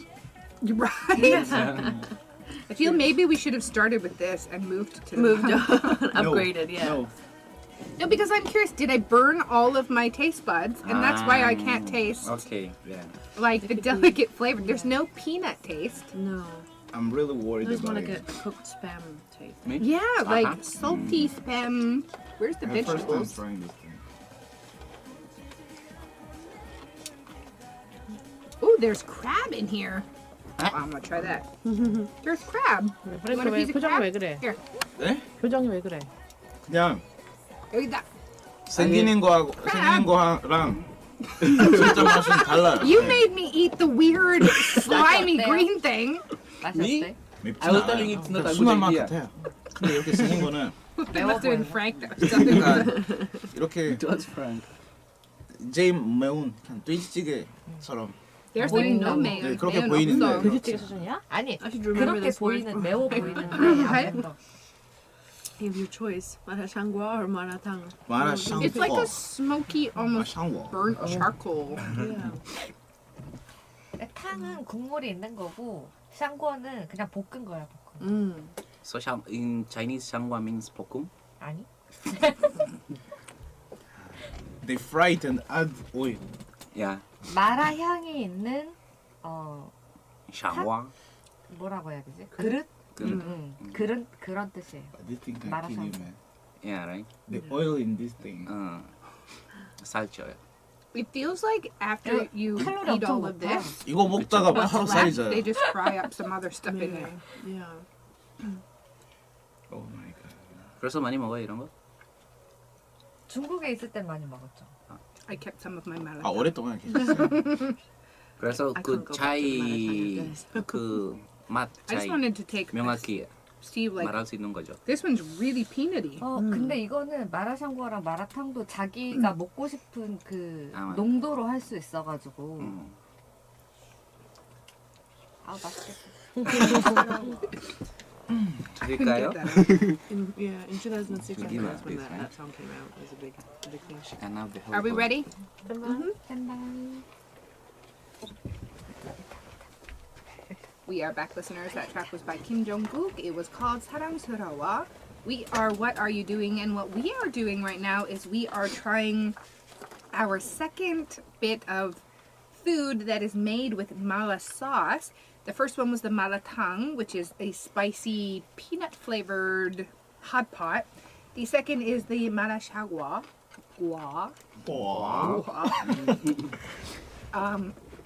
Right? I feel maybe we should have started with this and moved to the Moved on, upgraded. Yeah. No. No, because I'm curious, did I burn all of my taste buds? And that's why I can't taste Okay, yeah. like the delicate flavor. There's no peanut taste. No. I'm really worried There's more about like a it. cooked spam taste. Me? Yeah, like Uh-huh. salty spam. Where's the My first time vegetables? trying this thing. Ooh, there's crab in here. Oh, I'm gonna try that. There's crab. You want a piece of 표정이 crab? 왜 그래? Here. 네? 표정이 왜 그래? 그냥 여기다. 생기는 거랑 진짜 맛은 달라요. You made me eat the weird slimy 어때요? green thing. 맛이 Me? 어때? 맵진 I was 않아요. telling it's not a 순한 good 맛 idea. 같아요. 근데 이렇게 생긴 거는 That must have been Frank that was telling me that. 그러니까 이렇게 It was Frank. 제일 매운 돼지찌개처럼 There's like no mayo. 네, 그렇게 mayo 보이는데. 없어. 돼지찌개 수준이야? 아니 I should remember 그렇게 this word. 보이는 매워 보이는데 Right? 안 맵다. Give your choice. 마라샹궈 or 마라탕. 마라샹궈. It's like a smoky, almost 마라샹궈. burnt charcoal. Yeah. 탕은 국물이 있는 거고 샹궈는 그냥 볶은 거야 볶음. So in Chinese, shangwa means 볶음. 아니? They fry it and add oil. Yeah, 마라 향이 있는 shangwa. 뭐라고 해야 되지? 그릇? 그릇 그런 뜻이에요. This thing can 마라샹궈. kill you, man. Yeah, right. The oil in this thing. 살쪄요. It feels like after you 칼로리 eat 엄청 all of 높아. this, 이거 먹다가 what's 바로 left, 살이 져요. they just fry up some other stuff in there. Yeah. Oh my god. 그래서 많이 먹어요 이런 거? 중국에 있을 땐 많이 먹었죠. I kept some of my mallet. 아 오랫동안 계셨어요. 그래서 I 그 can't go back to 차이 마라탕, 그 맛 I just 차이 wanted to take 명확히 Steve like 말할 수 있는 거죠. this one's really peanutty. 근데 이거는 마라샹궈랑 마라탕도 자기가 먹고 싶은 그 아, 맞아. 농도로 할 수 있어가지고 아 맛있겠다. 드릴까요? In 2006, I think that's when this, right? that song came out. It was a big thing. And now the whole Are we bowl. ready? 짠짠. We are back, listeners. That track was by Kim Jong-guk. It was called 사랑스러워. We are What Are You Doing? And what we are doing right now is we are trying our second bit of food that is made with mala sauce. The first one was the malatang, which is a spicy peanut-flavored hot pot. The second is the malashawa. Gua.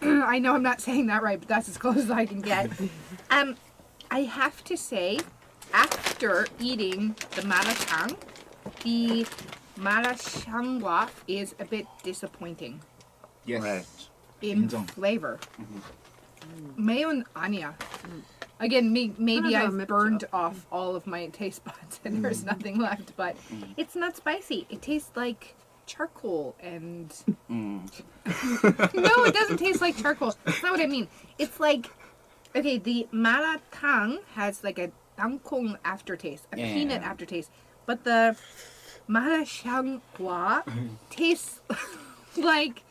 I know I'm not saying that right, but that's as close as I can get. I have to say, after eating the malatang, the malashangwa is a bit disappointing Yes. Right. in 인정. flavor. Mayon 아니야. Again, maybe 하나도 안 I've 맵죠. burned off all of my taste buds and there's nothing left, but it's not spicy. It tastes like charcoal and no, it doesn't taste like charcoal. That's not what I mean. It's like, okay, the malatang has like a tangkong aftertaste, a Yeah. peanut aftertaste, but the malashangwa tastes like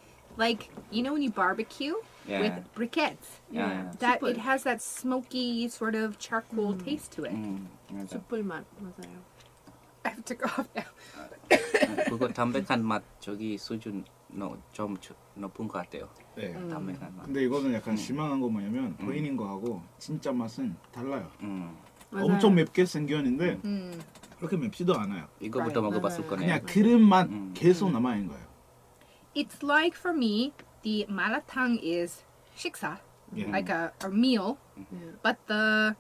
you know when you barbecue Yeah. with briquettes. Yeah. That 숯불. it has that smoky sort of charcoal taste to it. 맞아. 숯불 맛 맞아요. I have to go off now. 그거 담백한 맛 저기 수준 좀 높은 것 같아요. 네. 담백한 맛. 근데 이거는 약간 실망한 거 뭐냐면 보이는 거하고 진짜 맛은 달라요. 맞아요. 엄청 맵게 생겼는데 Mm. 그렇게 맵지도 않아요. 이거부터 Right. 먹어봤을 거네요. 그냥 그릇 맛 계속 남아 있는 거예요. It's like for me, the malatang is shiksa, 예. like a meal, Yeah. but the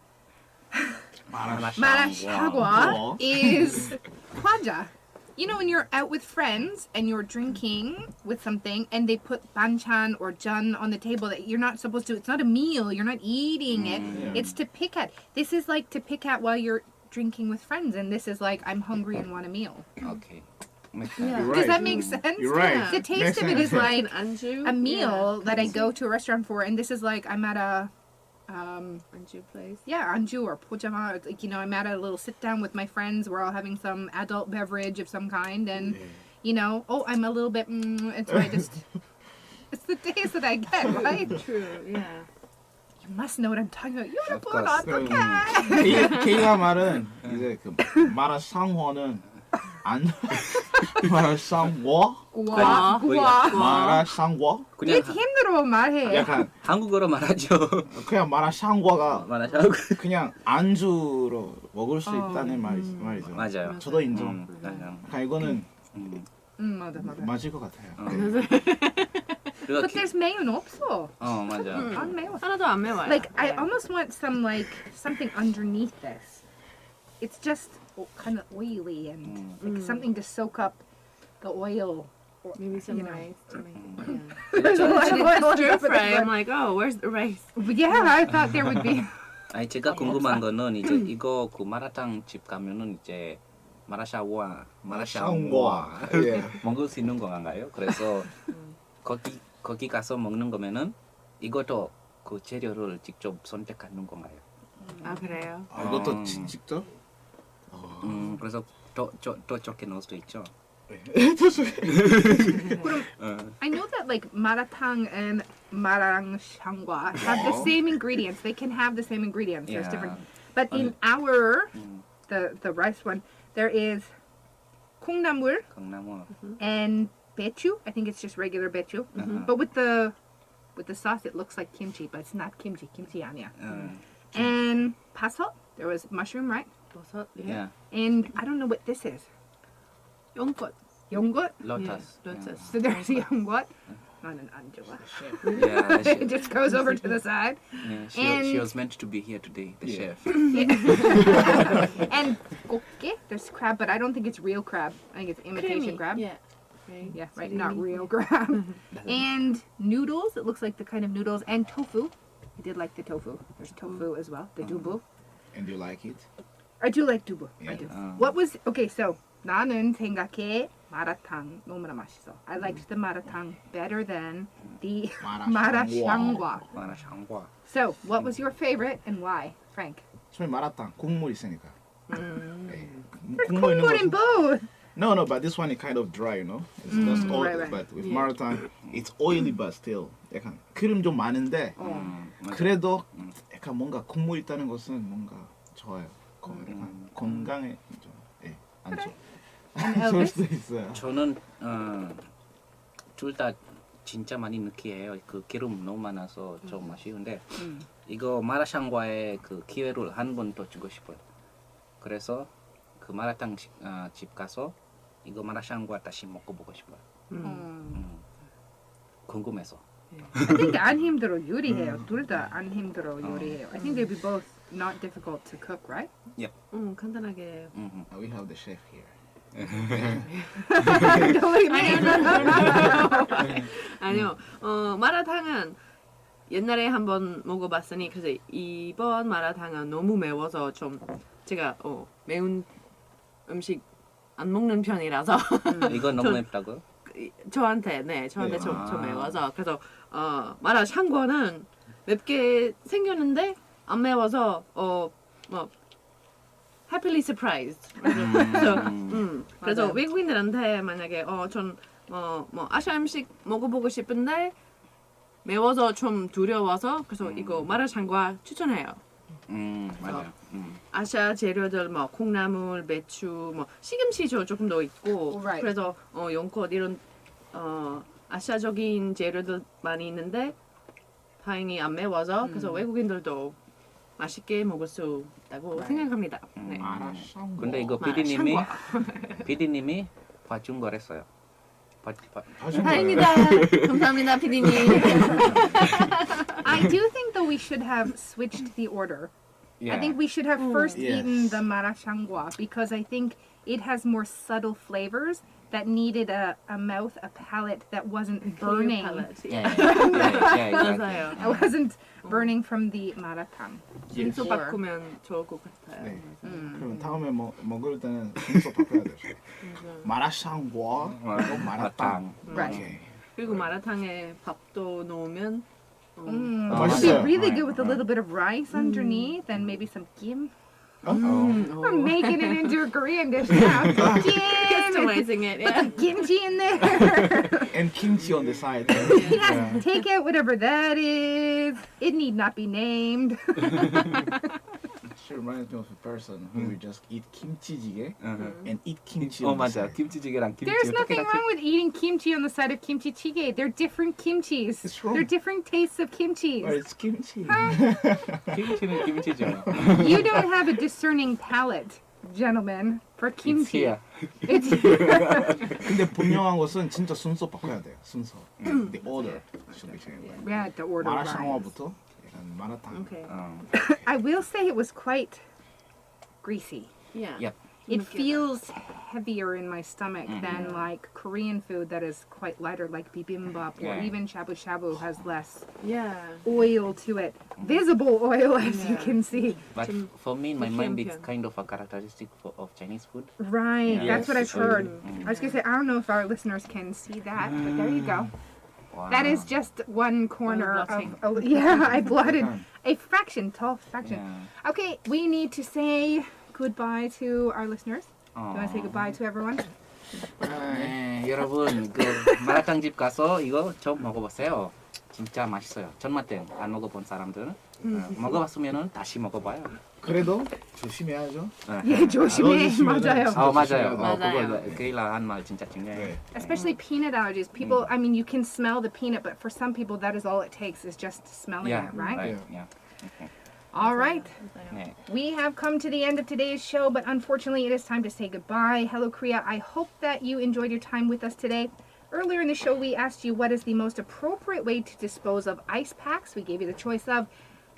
마라샹궈. malashagwa is kwaja. You know when you're out with friends and you're drinking with something and they put banchan or jun on the table that you're not supposed to, it's not a meal, you're not eating it, it's to pick at. This is like to pick at while you're drinking with friends, and this is like I'm hungry and want a meal. 오케이. Yeah. You're Does right. that make sense? You're right. Yeah. The taste of it is Like like an anju. a meal Yeah. that I go to a restaurant for, and this is like I'm at a Anju place. yeah, anju or pojama. It's like, you know, I'm at a little sit down with my friends. We're all having some adult beverage of some kind, and you know, oh, I'm a little bit. And so I just, it's the taste that I get, right? True. Yeah. You must know what I'm talking about. You want Of to put course. on the cat. K가 말은 이제 그 마라샹궈는 안 마라샹궈 Gua, gua. 마라샹궈 그냥 되게 힘들어 말해. 약간 한국어로 말하죠. 그냥 마라샹궈가 말하자고. 그냥 안주로 먹을 수 있다는 말이죠. 맞아요. 저도 인정. 맞아요. 그러니까 이거는 맞아. 맞을 것 같아요. 그리고 But there's mayo 없어. 맞아. 안 매워. 하나도 안 매워요. Like I Yeah. almost want some like something underneath this. it's just kind of oily and like something to soak up the oil. Or, Maybe some you know. rice to make. There's a lot of oil Stir stuff in fry. this I'm one. like, oh, where's the rice? Yeah, I thought there would be. 아니 제가 궁금한 거는 이제 이거 그 마라탕 집 가면은 이제 마라샹궈 예. 먹을 수 있는 건가요? 그래서 거기 가서 먹는 거면은 이것도 그 재료를 직접 선택하는 건가요? 아 그래요? 아, 이것도 직접? 그래서 더 적게 넣을 수도 있죠. I know that like maratang and marangshanghua have the same ingredients. They can have the same ingredients. There's different, but in our the rice one, there is 콩나물 강나무. and bechu. I think it's just regular bechu, but with the sauce, it looks like kimchi, but it's not kimchi. Kimchi 아니야. And pasok. There was mushroom, right? 버섯. Yeah. And I don't know what this is. 용꽃. Yonggut. Lotus. lotus. So there's yonggut. 나는 안 좋아. Yeah. It just goes over to the side. Yeah, she And- was meant to be here today, the chef. And 꽃게. There's crab, but I don't think it's real crab. I think it's imitation crab. Yeah. Right. Yeah, right. Not real crab. And noodles. It looks like the kind of noodles. And tofu. I did like the tofu. There's tofu as well. The dubu. And you like it? I do like dubu. I Yeah. do. What was okay? So 나는 생각해 마라탕 너무나 맛있어. I liked the maratang better than the 마라샹궈. 마라샹궈. So, what was your favorite and why, Frank? 처음에 마라탕 국물 있으니까. There's 국물 있는 콩물 in 것은- both. No, but this one is kind of dry, you know. It's just oil, right. but with Yeah. maratang, it's oily but still 약간 기름 좀 많은데 그래도 약간 뭔가 국물 있다는 것은 뭔가 좋아요. 약간 건강에 좀 안 좋아. 좋을 수도 있어요. 저는 둘 다 진짜 많이 느끼해요. 그 기름 너무 많아서 좀 아쉬운데 이거 마라샹궈의 그 기회를 한 번 더 주고 싶어요. 그래서 그 마라탕 집 가서 이거 마라샹궈 다시 먹어보고 싶어요. 궁금해서. I think 안 힘들어 요리해요. 둘 다 안 힘들어 요리해요. I think they'd be both not difficult to cook, right? 간단하게. We have the chef here. 아니요. 마라탕은 옛날에 한번 먹어봤으니 그래서 이번 마라탕은 너무 매워서 좀 제가 매운 음식 안 먹는 편이라서 이거 너무 맵다고? 저한테 좀 매워서 그래서 마라샹궈는 맵게 생겼는데 안 매워서 뭐 happily surprised. 그래서 맞아요. 외국인들한테 만약에 전 뭐 아시아 음식 먹어보고 싶은데 매워서 좀 두려워서 그래서 이거 마라샹궈 추천해요. 맞아요. 아시아 재료들 뭐 콩나물, 배추, 뭐 시금치도 조금 더 있고 Right. 그래서 연꽃 이런 아시아적인 재료들 많이 있는데 다행히 안 매워서 그래서 외국인들도 맛있게 먹을 수 있다고 생각합니다. 네. 마라샹궈. 근데 이거 PD님이 봐준 거랬어요. 다행이다. 감사합니다, 피디님. I do think though we should have switched the order. I think we should have first Yes. eaten the 마라샹궈 because I think it has more subtle flavors that needed a mouth, a palate that wasn't burning. 맞아요. I wasn't burning from the maratang. 순서 바꾸면 좋을 것 같아요. 네. 그럼 다음에 먹을 때는 순서 바꿔야 돼요. 마라샹궈, 마라탕. Right. 오케이. 그리고 마라탕에 밥도 넣으면 It would be 맛있어요. really good with a little bit of rice underneath and maybe some kim. 어? I'm making it into a Korean dish now. Kim, customizing it. Yeah. kimchi in there. And kimchi on the side. Yeah, take out whatever that is. It need not be named. She reminds me of a person who will just eat kimchi and eat kimchi. 어 on the 맞아. side. 김치찌개랑 김치 There's 어떻게 nothing 같이? wrong with eating kimchi on the side of kimchi jjigae. They're different kimchis. It's wrong. They're different tastes of kimchis. But it's kimchi. 김치는 김치죠. You don't have a discerning palate, gentlemen, for It's kimchi. here. It's 근데 분명한 것은 진짜 순서 바꿔야 돼요. 순서. The order should be changed. we had to order rice. 마라샹궈부터 약간 마라탕. Okay. I will say it was quite greasy. Yeah. Yep. It feels heavier in my stomach than like Korean food that is quite lighter, like bibimbap or Yeah. even shabu shabu has less Yeah. oil to it, visible oil as you can see. But 좀 for me, in my mind, it's 느끼한 kind of a characteristic of Chinese food. Right, Yeah. that's what I've Yes. heard. I was gonna say I don't know if our listeners can see that, but there you go. Wow. That is just one corner blotting. of yeah, I blotted a fraction, tall fraction. Yeah. Okay, we need to say goodbye to our listeners. Do you want to say goodbye to everyone? 네, 여러분 그 마라탕집 가서 이거 처음 먹어보세요. 진짜 맛있어요. 전맛 때안 먹어본 사람들은 먹어봤으면은 다시 먹어봐요. 그래도 조심해야죠. 예, 조심해. 조심해야 돼. 맞아요. 맞아요. 조심해야 돼. 맞아요. 그거 그일라 한 말 진짜 중요해요. 네. Especially peanut allergies. People, I mean, you can smell the peanut, but for some people, that is all it takes is just smelling Yeah, it, right? Yeah. Okay. All right. 네. We have come to the end of today's show, but unfortunately, it is time to say goodbye. Hello, Korea. I hope that you enjoyed your time with us today. Earlier in the show, we asked you what is the most appropriate way to dispose of ice packs. We gave you the choice of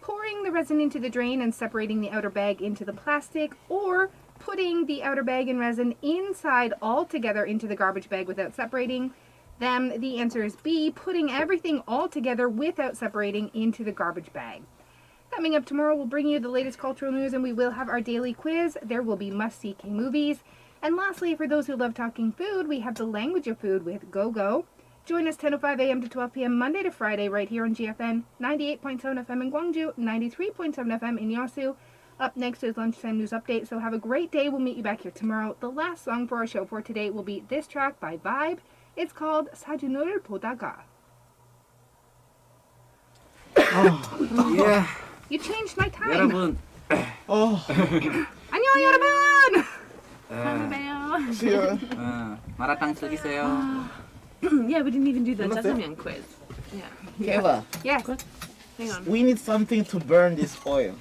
pouring the resin into the drain and separating the outer bag into the plastic, or putting the outer bag and resin inside all together into the garbage bag without separating them. The answer is B, putting everything all together without separating into the garbage bag. Coming up tomorrow, we'll bring you the latest cultural news and we will have our daily quiz. There will be must-see K-movies. And lastly, for those who love talking food, we have the language of food with Go Go. Join us 10:05 a.m. to 12 p.m. Monday to Friday right here on GFN 98.7 FM in Gwangju, 93.7 FM in Yeosu. Up next is Lunchtime News Update, so have a great day. We'll meet you back here tomorrow. The last song for our show for today will be this track by Vibe. It's called 사진을 보다가. Yeah. You changed my time. 여러분. 안녕 여러분. 안녕하세요. See you. 마라탕 즐기세요. Yeah, we didn't even do the jajangmyeon quiz. Yeah. Eva, Yes. Hang on. we need something to burn this oil.